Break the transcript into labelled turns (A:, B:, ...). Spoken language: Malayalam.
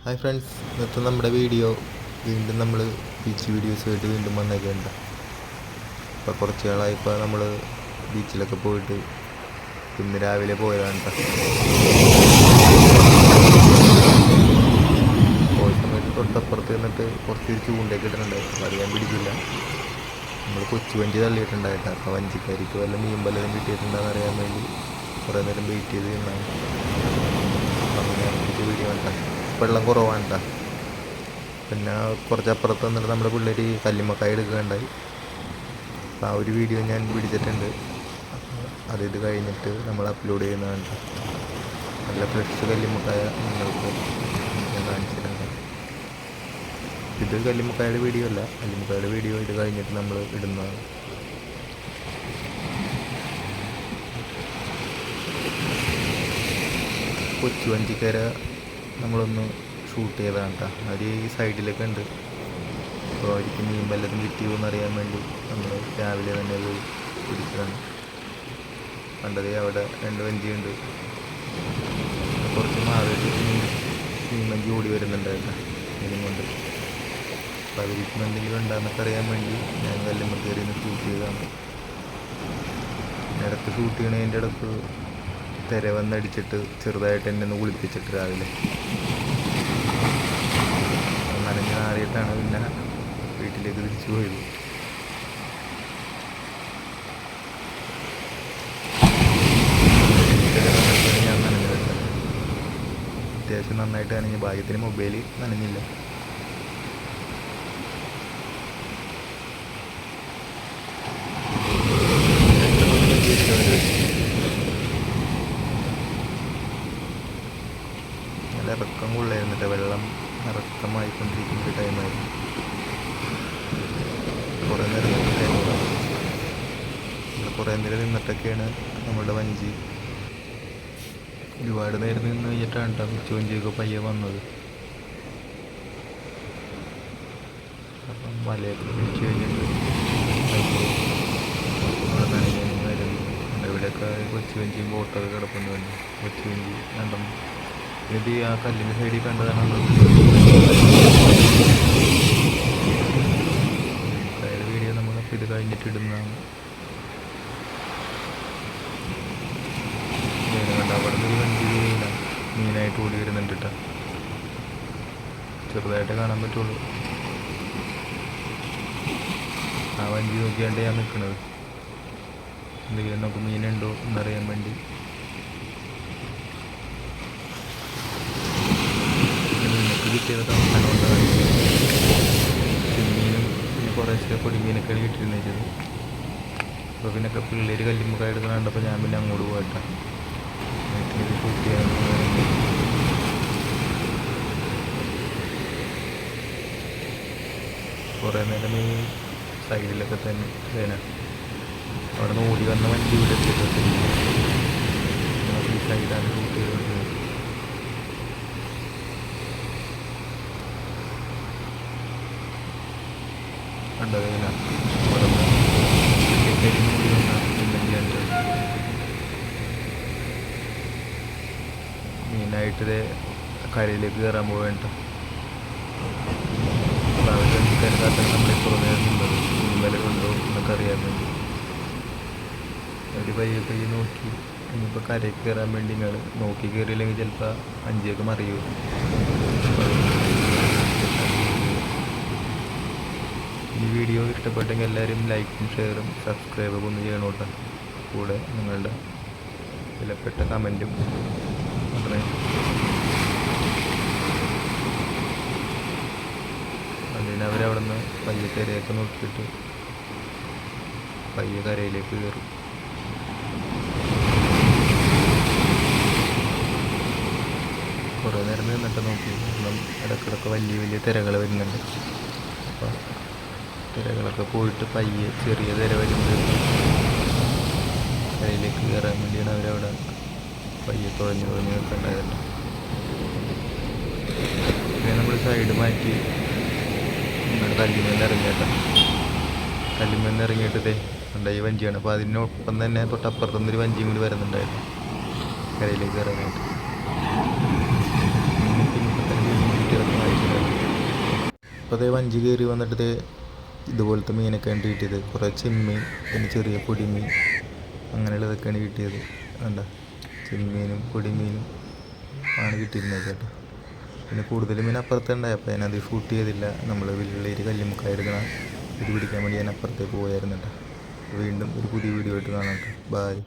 A: ഹായ് ഫ്രണ്ട്സ്, ഇന്നത്തെ നമ്മുടെ വീഡിയോ വീണ്ടും നമ്മൾ ബീച്ച് വീഡിയോസുമായിട്ട് വീണ്ടും വന്നേക്കുന്നുണ്ട്. ഇപ്പോൾ കുറച്ച് നാളായി നമ്മൾ ബീച്ചിലൊക്കെ പോയിട്ട് ഇന്ന് രാവിലെ പോയതാണ് കേട്ടോ. പോയ സമയത്ത് തൊട്ടപ്പുറത്ത് നിന്നിട്ട് കുറച്ച് ചൂണ്ടയൊക്കെ ഇട്ടിട്ടുണ്ടായിരുന്നു. അത് ഞാൻ പിടിച്ചില്ല. നമ്മൾ കൊച്ചു വഞ്ചി തള്ളിയിട്ടുണ്ടായിട്ടാ. അപ്പോൾ വഞ്ചിക്കാരിക്ക് വല്ല മീൻ വല്ലതും കിട്ടിയിട്ടുണ്ടെന്ന് അറിയാൻ വേണ്ടി കുറേ നേരം വെയിറ്റ് ചെയ്ത് നിന്നാണ്. അങ്ങനെ പിടിച്ച വീഡിയോ കണ്ടാ വെള്ളം കുറവാണ് കേട്ടോ. പിന്നെ കുറച്ചപ്പുറത്ത് വന്നിട്ട് നമ്മുടെ പിള്ളേർ കല്ലുമ്മക്കായ എടുക്കുകയുണ്ടായി. അപ്പോൾ ആ ഒരു വീഡിയോ ഞാൻ പിടിച്ചിട്ടുണ്ട്. ഇത് കഴിഞ്ഞിട്ട് നമ്മൾ അപ്ലോഡ് ചെയ്യുന്നതാണ് കേട്ടോ. നല്ല ഫ്രഷ് കല്ലുമ്മക്കായ നിങ്ങൾക്ക് ഞാൻ കാണിച്ചിട്ടുണ്ട്. ഇത് കല്ലുമ്മക്കായുടെ വീഡിയോ അല്ല, കല്ലുമ്മക്കായുടെ വീഡിയോ ഇത് കഴിഞ്ഞിട്ട് നമ്മൾ ഇടുന്നതാണ്. കൊച്ചു വഞ്ചിക്കര നമ്മളൊന്ന് ഷൂട്ട് ചെയ്തതാണ് കേട്ടോ. അവർ ഈ സൈഡിലൊക്കെ ഉണ്ട്. അപ്പോൾ അവർക്ക് മീൻ വല്ലതും കിട്ടിയോന്ന് അറിയാൻ വേണ്ടി നമ്മൾ രാവിലെ തന്നെ പോയി പിടിച്ചതാണ്. കണ്ടത് അവിടെ 2 വഞ്ചിയുണ്ട്. കുറച്ച് മാറിയിട്ട് മീൻ വഞ്ചി ഓടി വരുന്നുണ്ടായിരുന്നു ഇതിനും കൊണ്ട്. അപ്പോൾ അവർക്ക് എന്തെങ്കിലും ഉണ്ടാകുന്നൊക്കെ അറിയാൻ വേണ്ടി ഞാൻ കല്ലുമ്മ കയറി ഒന്ന് ഷൂട്ട് ചെയ്തതാണ്. ഇടയ്ക്ക് ഷൂട്ട് ചെയ്യണതിൻ്റെ ഇടയ്ക്ക് തിര വന്നടിച്ചിട്ട് ചെറുതായിട്ട് എന്നെ ഒന്ന് കുളിപ്പിച്ചിട്ട് രാവിലെ നനഞ്ഞ് നാറിയിട്ടാണ് പിന്നെ വീട്ടിലേക്ക് തിരിച്ചു പോയത്. ഞാൻ നനഞ്ഞിട്ടുണ്ട്. അത്യാവശ്യം നന്നായിട്ട് നനഞ്ഞ. ഭാഗ്യത്തിന് മൊബൈൽ നനഞ്ഞില്ല. നല്ല ഇറക്കം കൊള്ളായിരുന്നിട്ട്. വെള്ളം ഇറക്കമായിക്കൊണ്ടിരിക്കുന്ന ഒരു ടൈമായിരുന്നു. കുറേ നേരം നിന്നിട്ടൊക്കെയാണ് നമ്മളുടെ വഞ്ചി. ഒരുപാട് നേരം നിന്ന് കഴിഞ്ഞിട്ടാണ് കേട്ടോ കൊച്ചു വഞ്ചിയൊക്കെ പയ്യെ വന്നത്. അപ്പം വലയൊക്കെ പിടിച്ച് കഴിഞ്ഞിട്ട് ഇവിടെയൊക്കെ കൊച്ചു വഞ്ചിയും ബോട്ടൊക്കെ കിടപ്പുണ്ട്. കൊച്ചു വഞ്ചി രണ്ടും ഇത് ആ കല്ലിൻ്റെ സൈഡിൽ കണ്ടതാണ്. വീഡിയോ നമ്മളപ്പോൾ ഇത് കഴിഞ്ഞിട്ട് ഇടുന്നതാണ്. കണ്ട അവിടെ നിന്ന് ഒരു വഞ്ചി മീനായിട്ട് ഓടി വരുന്നുണ്ട് കേട്ടോ. ചെറുതായിട്ട് കാണാൻ പറ്റുള്ളൂ. ആ വഞ്ചി നോക്കിയാണ്ട് ഞാൻ നിൽക്കണത്. എന്തെങ്കിലും നമുക്ക് മീനുണ്ടോ എന്നറിയാൻ വേണ്ടി. കിട്ടിയത് ചെമ്മീനും പിന്നെ കുറേശ്ശെ പൊടിമീനൊക്കെയാണ് കിട്ടിയിരുന്നത്. അപ്പോൾ പിന്നെ പിള്ളേർ കല്ലുമ്മക്കായ എടുക്കണം കണ്ടപ്പോൾ ഞാൻ പിന്നെ അങ്ങോട്ട് പോയിട്ടാണ് വീട്ടിൽ ഷൂട്ട് ചെയ്യാൻ. കുറേ നേരം ഈ സൈഡിലൊക്കെ തന്നെ അവിടെ നിന്ന് ഓടി വന്ന വണ്ടി ഇവിടെ എത്തിയിട്ടുണ്ട്. ഈ സൈഡാണ് ഷൂട്ട് ചെയ്തിട്ടുള്ളത്. കണ്ടത് മീനായിട്ട് കരയിലേക്ക് കയറാൻ പോവേണ്ട. കരുതാത്ത നമ്മളിപ്പോൾ നേരം നിന്നത് മീൻ വില കൊണ്ടോ എന്നൊക്കെ അറിയാൻ വേണ്ടി അവർ പയ്യെ നോക്കി. ഇനിയിപ്പോൾ കരയ്ക്ക് കയറാൻ വേണ്ടി നിങ്ങൾ നോക്കി കയറിയില്ലെങ്കിൽ ചിലപ്പോൾ വഞ്ചിയൊക്കെ മറിയൂ. ഈ വീഡിയോ ഇഷ്ടപ്പെട്ടെങ്കിൽ എല്ലാവരും ലൈക്കും ഷെയറും സബ്സ്ക്രൈബും ഒന്ന് ചെയ്യണോട്ടെ. കൂടെ നിങ്ങളുടെ വിലപ്പെട്ട കമൻറ്റും പറയാം. അതിന് അവരവിടെ നിന്ന് പയ്യെ കരയൊക്കെ നോക്കിയിട്ട് പയ്യെ കരയിലേക്ക് കയറും. കുറേ നേരം നിന്നിട്ട് നോക്കി. കാരണം ഇടയ്ക്കിടയ്ക്ക് വലിയ തിരകൾ വരുന്നുണ്ട്. അപ്പോൾ തിരകളൊക്കെ പോയിട്ട് പയ്യെ ചെറിയ തിര വരുമ്പോൾ കരയിലേക്ക് കയറാൻ വേണ്ടിയാണ് അവരവിടെ പയ്യെ തുഴഞ്ഞ് നിൽക്കണ്ടായിരുന്നു. പിന്നെ നമ്മൾ സൈഡ് മാറ്റി നമ്മുടെ കല്ലുമേന്ന് ഇറങ്ങിയിട്ടാ. കല്ലുമേന്ന് ഇറങ്ങിയിട്ടേ ഉണ്ടായി വഞ്ചിയാണ്. അപ്പോൾ അതിനൊപ്പം തന്നെ തൊട്ടപ്പുറത്തുനിന്നൊരു വഞ്ചിയും കൂടി വരുന്നുണ്ടായിരുന്നു കരയിലേക്ക് കയറാനായിട്ട്. അപ്പോൾ അതേ വഞ്ചി കയറി വന്നിട്ട് ദേ ഇതുപോലത്തെ മീനൊക്കെയാണ് കിട്ടിയത്. കുറേ ചെമ്മീൻ, പിന്നെ ചെറിയ പൊടിമീൻ, അങ്ങനെയുള്ളതൊക്കെയാണ് കിട്ടിയത്. വേണ്ട ചെമ്മീനും പൊടിമീനും ആണ് കിട്ടിയിരുന്നത് ചേട്ടാ. പിന്നെ കൂടുതൽ മീൻ അപ്പുറത്തുണ്ടായി, അപ്പോൾ ഞാനത് ഷൂട്ട് ചെയ്തില്ല. നമ്മൾ വെള്ളിയേരി കല്ലിമുക്കായ എടുക്കണ ഇത് പിടിക്കാൻ വേണ്ടി ഞാൻ അപ്പുറത്തേക്ക് പോയായിരുന്നു കേട്ടോ. വീണ്ടും ഒരു പുതിയ വീഡിയോ ആയിട്ട് കാണാം കേട്ടോ. ബായ്.